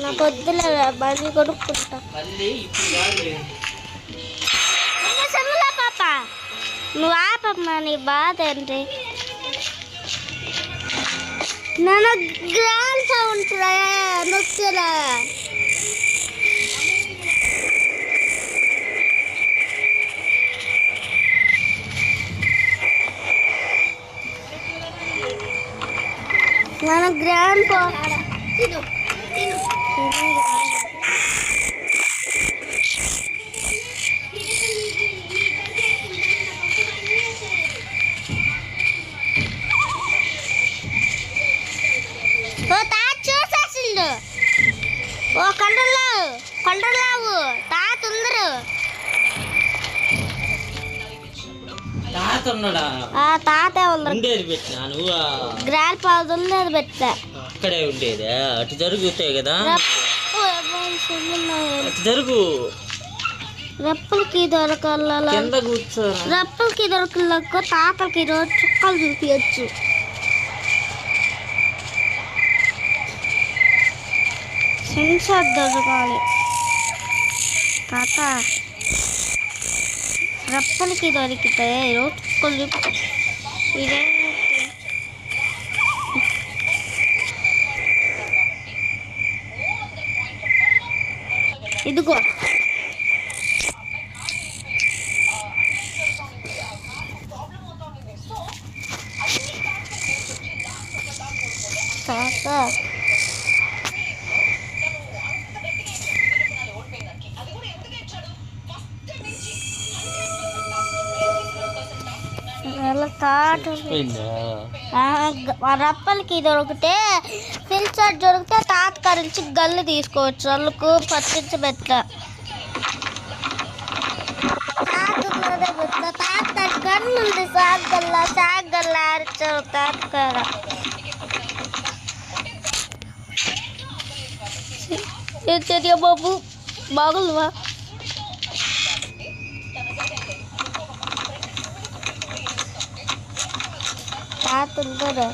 నాకు వద్దులే బండి కొనుక్కుంటా పాప. నువ్వు ఆపమ్మా, నీ బాధ ఏంటి? నన్ను గ్రాండ్ సౌండ్ నొక్కిరా. మన గ్రాండ్ చూసేసిండు. ఓ కొండలావు తాత ఉందరు. తాత ఉండేది గ్రాండ్ ఫాదర్ ఉండేది పెట్టా. అక్కడే ఉండేది. అటు జరుగుతాయి కదా, అటు జరుగు. రెప్పలకి దొరకాల, రెప్పలకి దొరకలేక తాతలకి రోజు చుక్కలు చూపించచ్చు. సెన్సార్ దొరకాలి తాత. రెప్పలకి దొరికితే రోజు చుక్కలు చూపి. ఇదే ఇదిగో తాత. రప్పలకి దొరికితే ఫిల్చర్ దొరికితే తాత కరించి గల్లు తీసుకోవచ్చు. వాళ్ళకు పట్టించబెట్ట తాత గన్ను ఉంది. సాగల్లా అరిచావు తాత కాడ. ఏ బాబు బాగులువా? తాత ఉందరా.